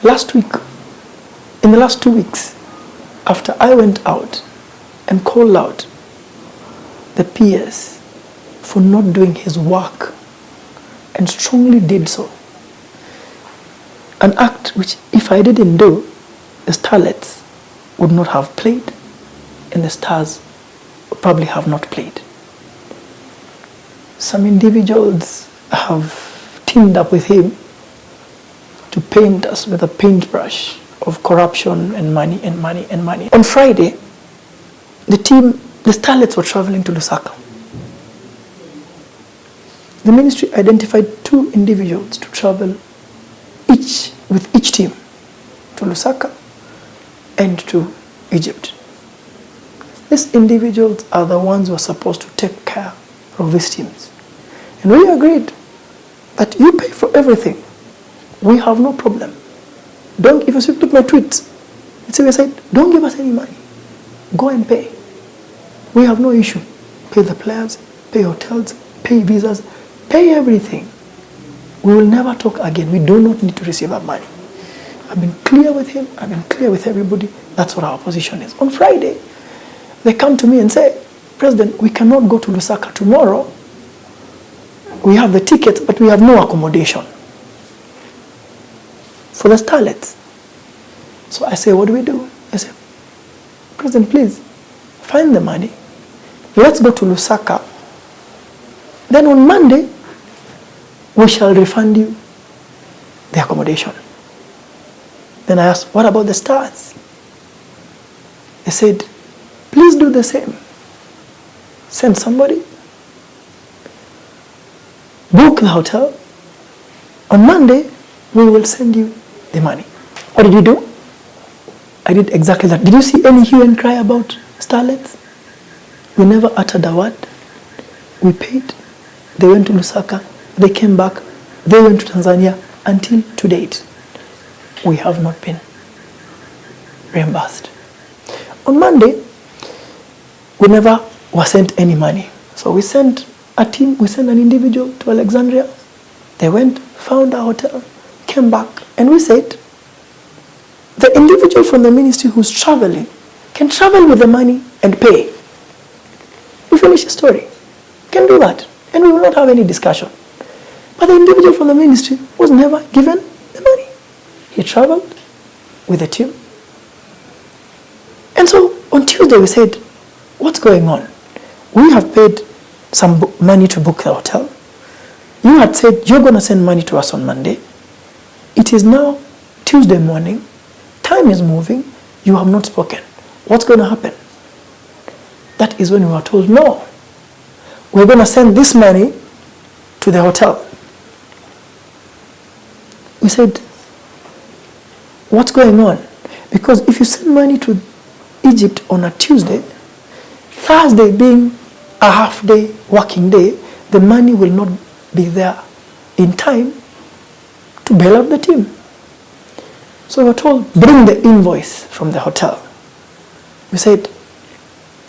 Last week, in the last 2 weeks, after I went out and called out the PS for not doing his work, and strongly did so, an act which if I didn't do, the Starlets would not have played and the Stars would probably have not played. Some individuals have teamed up with him to paint us with a paintbrush of corruption and money and money and money. On Friday, the Starlets were traveling to Lusaka. The ministry identified 2 individuals to travel with each team to Lusaka and to Egypt. These individuals are the ones who are supposed to take care of these teams. And we agreed that you pay for everything. We have no problem. Don't, if you look at my tweets, we said, don't give us any money. Go and pay. We have no issue. Pay the players, pay hotels, pay visas, pay everything. We will never talk again. We do not need to receive our money. I've been clear with him. I've been clear with everybody. That's what our position is. On Friday, they come to me and say, President, we cannot go to Lusaka tomorrow. We have the tickets, but we have no accommodation for the Starlets. So I say, what do? I say, President, please, find the money. Let's go to Lusaka. Then on Monday, we shall refund you the accommodation. Then I asked, what about the Stars? They said, please do the same. Send somebody, book the hotel. On Monday, we will send you the money. What did you do? I did exactly that. Did you see any hue and cry about Starlets? We never uttered a word. We paid. They went to Lusaka. They came back. They went to Tanzania. Until to date, we have not been reimbursed. On Monday, we never were sent any money. So we sent a team, we sent an individual to Alexandria. They went, found a hotel, came back, and we said, the individual from the ministry who's traveling can travel with the money and pay. We finish the story. Can do that. And we will not have any discussion. But the individual from the ministry was never given the money. He traveled with the team. And so on Tuesday we said, what's going on? We have paid some money to book the hotel. You had said you're going to send money to us on Monday. It is now Tuesday morning. Time is moving. You have not spoken. What's going to happen? That is when we were told, no. We're going to send this money to the hotel. We said, what's going on? Because if you send money to Egypt on a Tuesday, Thursday being a half-day working day, the money will not be there in time to bail out the team. So we were told, bring the invoice from the hotel. We said,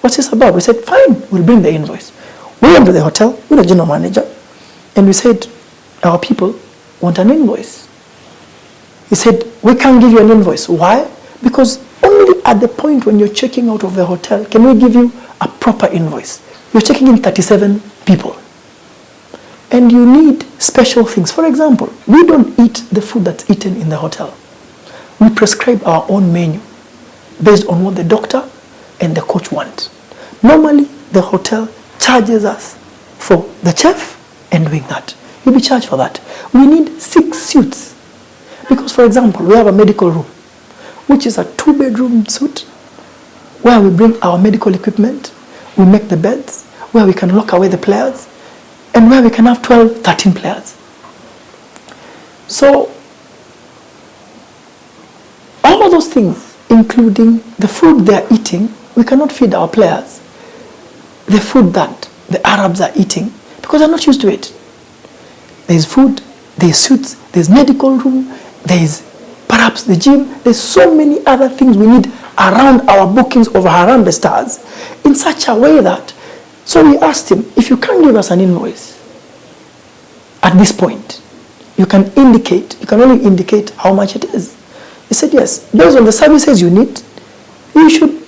what's this about? We said, fine, we'll bring the invoice. We went to the hotel with the general manager and we said, our people want an invoice. He said, we can't give you an invoice. Why? Because only at the point when you're checking out of the hotel can we give you a proper invoice. You're checking in 37 people. And you need special things. For example, we don't eat the food that's eaten in the hotel. We prescribe our own menu based on what the doctor and the coach want. Normally, the hotel charges us for the chef and doing that. You'll be charged for that. We need 6 suites. Because, for example, we have a medical room, which is a 2-bedroom suite, where we bring our medical equipment, we make the beds, where we can lock away the players, and where we can have 12, 13 players. So, all of those things, including the food they're eating, we cannot feed our players the food that the Arabs are eating, because they're not used to it. There's food, there's suits, there's medical room, there's perhaps the gym, there's so many other things we need around our bookings of around the Stars in such a way that, so we asked him, if you can't give us an invoice at this point, you can only indicate how much it is. He said, yes, based on the services you need, you should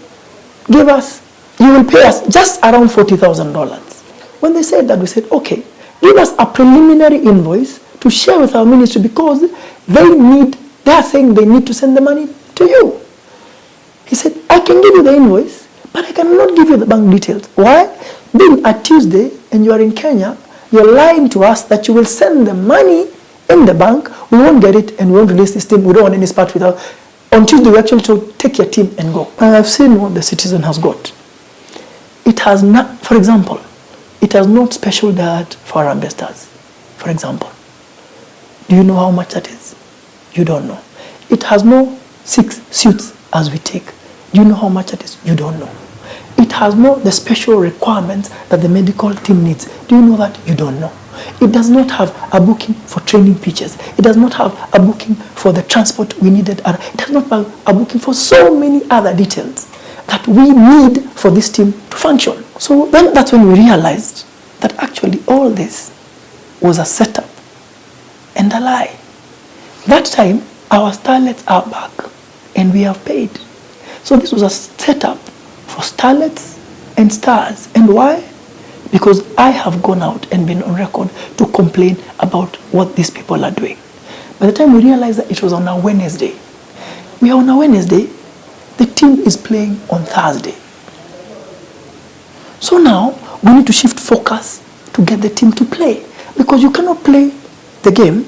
give us, you will pay us just around $40,000. When they said that, we said, okay, give us a preliminary invoice to share with our ministry, because they are saying they need to send the money to you. He said, I can give you the invoice, but I cannot give you the bank details. Why? Being a Tuesday and you are in Kenya, you're lying to us that you will send the money in the bank. We won't get it and we won't release this team. We don't want any part without. On Tuesday, we actually told, take your team and go. And I've seen what the citizen has got. It has not, for example, it has not special diet for Harambee Stars, for example. Do you know how much that is? You don't know. It has no 6 suits as we take. Do you know how much that is? You don't know. It has no the special requirements that the medical team needs. Do you know that? You don't know. It does not have a booking for training pitches. It does not have a booking for the transport we needed. It does not have a booking for so many other details that we need for this team to function. So then that's when we realized that actually all this was a setup and a lie. That time, our starlets are back and we have paid. So this was a setup for starlets and stars. And why? Because I have gone out and been on record to complain about what these people are doing. By the time we realized that it was on a Wednesday, we are on a Wednesday, the team is playing on Thursday. So now we need to shift focus to get the team to play, because you cannot play the game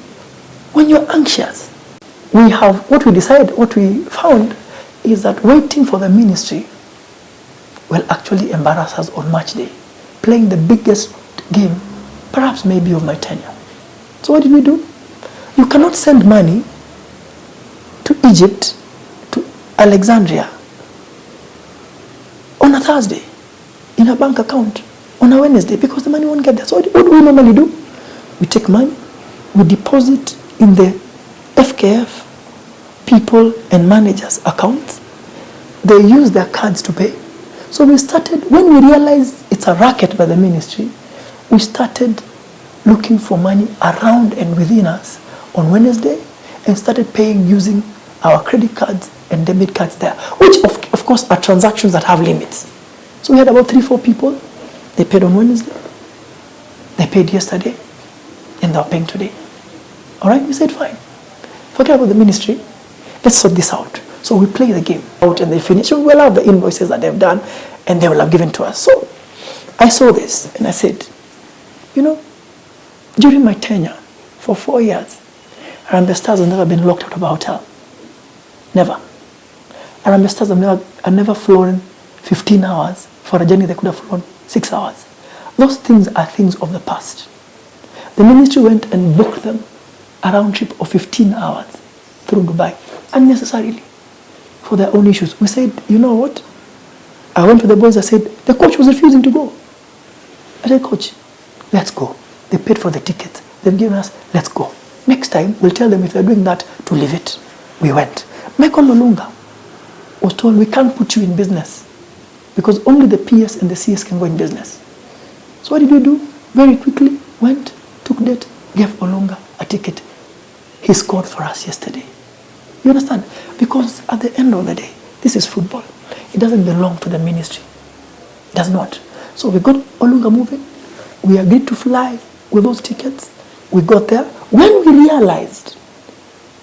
when you're anxious. We have, what we found is that waiting for the ministry will actually embarrass us on match day, playing the biggest game, perhaps maybe of my tenure. So what did we do? You cannot send money to Egypt, to Alexandria, on a Thursday, in a bank account, on a Wednesday, because the money won't get there. So what do we normally do? We take money, we deposit in the FKF people and managers accounts. They use their cards to pay. So we started, when we realized it's a racket by the ministry, we started looking for money around and within us on Wednesday and started paying using our credit cards and debit cards there, which of course are transactions that have limits. So we had about 3-4 people. They paid on Wednesday, they paid yesterday, and they're paying today. All right, we said fine. Forget about the ministry. Let's sort this out. So we play the game out and they finish. So we'll have the invoices that they've done and they will have given to us. So I saw this and I said, you know, during my tenure for 4 years, Harambee Stars have never been locked out of a hotel. Never. Harambee Stars have never flown 15 hours for a journey they could have flown 6 hours. Those things are things of the past. The ministry went and booked them a round trip of 15 hours through Dubai, unnecessarily, for their own issues. We said, you know what? I went to the boys, I said, the coach was refusing to go. I said, coach, let's go. They paid for the tickets. They've given us, let's go. Next time, we'll tell them if they're doing that to leave it. We went. Michael Olunga was told, we can't put you in business because only the PS and the CS can go in business. So what did we do? Very quickly, went, took date, gave Olunga a ticket. He scored for us yesterday. You understand? Because at the end of the day, this is football. It doesn't belong to the ministry. It does not. So we got Olunga moving. We agreed to fly with those tickets. We got there. When we realized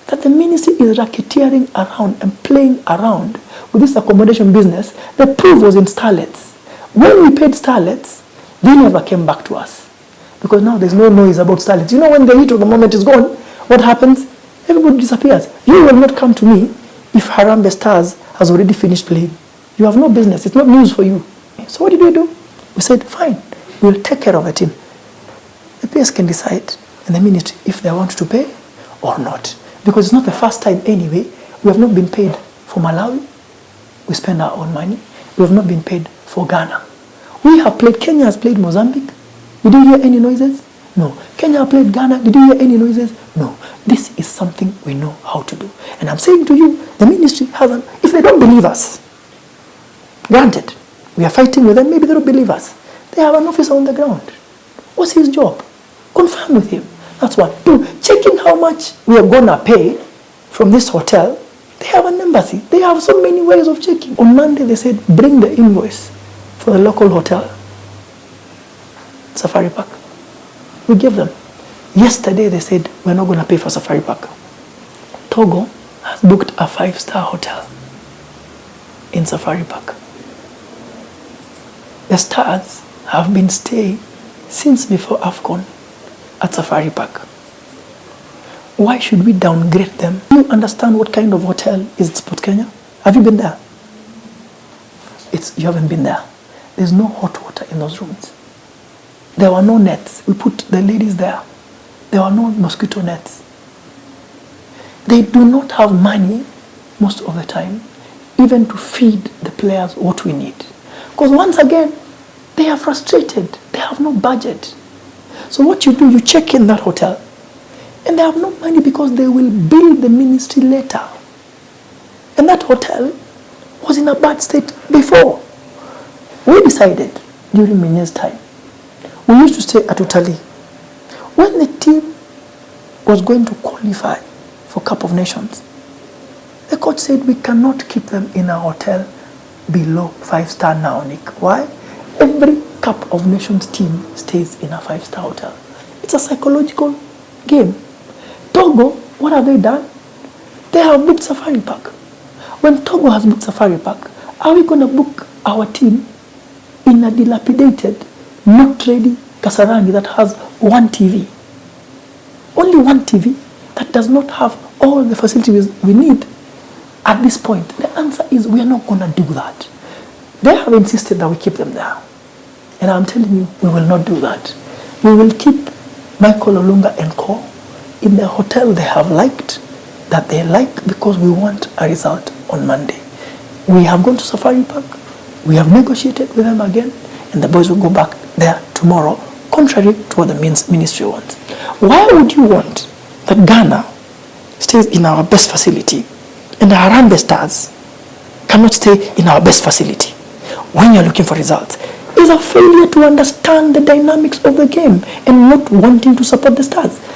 that the ministry is racketeering around and playing around with this accommodation business, the proof was in starlets. When we paid starlets, they never came back to us. Because now there's no noise about starlets. You know, when the heat of the moment is gone, what happens? Everybody disappears. You will not come to me if Harambee Stars has already finished playing. You have no business. It's not news for you. So what did we do? We said, fine, we'll take care of the team. The PS can decide in the ministry if they want to pay or not. Because it's not the first time anyway. We have not been paid for Malawi. We spend our own money. We have not been paid for Ghana. We have played, Kenya has played Mozambique. Did you hear any noises? No. Kenya played Ghana. Did you hear any noises? No. This is something we know how to do. And I'm saying to you, the ministry hasn't, if they don't believe us, granted, we are fighting with them, maybe they don't believe us. They have an officer on the ground. What's his job? Confirm with him. That's one. Two, checking how much we are going to pay from this hotel. They embassy, they have so many ways of checking. On Monday, they said, bring the invoice for the local hotel, Safari Park. We gave them. Yesterday, they said, we're not going to pay for Safari Park. Togo has booked a 5-star hotel in Safari Park. The Stars have been staying since before AFCON at Safari Park. Why should we downgrade them? Do you understand what kind of hotel is Sport Kenya? Have you been there? You haven't been there. There's no hot water in those rooms. There were no nets. We put the ladies there. There were no mosquito nets. They do not have money most of the time even to feed the players what we need. Because once again, they are frustrated. They have no budget. So what you do, you check in that hotel and they have no money because they will bill the ministry later. And that hotel was in a bad state before. We decided during Minye's time, we used to stay at Utali. When the team was going to qualify for Cup of Nations, the coach said we cannot keep them in a hotel below 5-star now, Nick. Why? Every Cup of Nations team stays in a 5-star hotel. It's a psychological game. Togo, what have they done? They have booked Safari Park. When Togo has booked Safari Park, are we going to book our team in a dilapidated, not ready Kasarani that has one TV? Only one TV that does not have all the facilities we need at this point. The answer is we are not going to do that. They have insisted that we keep them there. And I'm telling you, we will not do that. We will keep Michael Olunga and co. in the hotel they have liked, that they like, because we want a result on Monday. We have gone to Safari Park. We have negotiated with them again, and the boys will go back there tomorrow, contrary to what the ministry wants. Why would you want that Ghana stays in our best facility and the Harambee Stars cannot stay in our best facility when you're looking for results? It's a failure to understand the dynamics of the game and not wanting to support the Stars.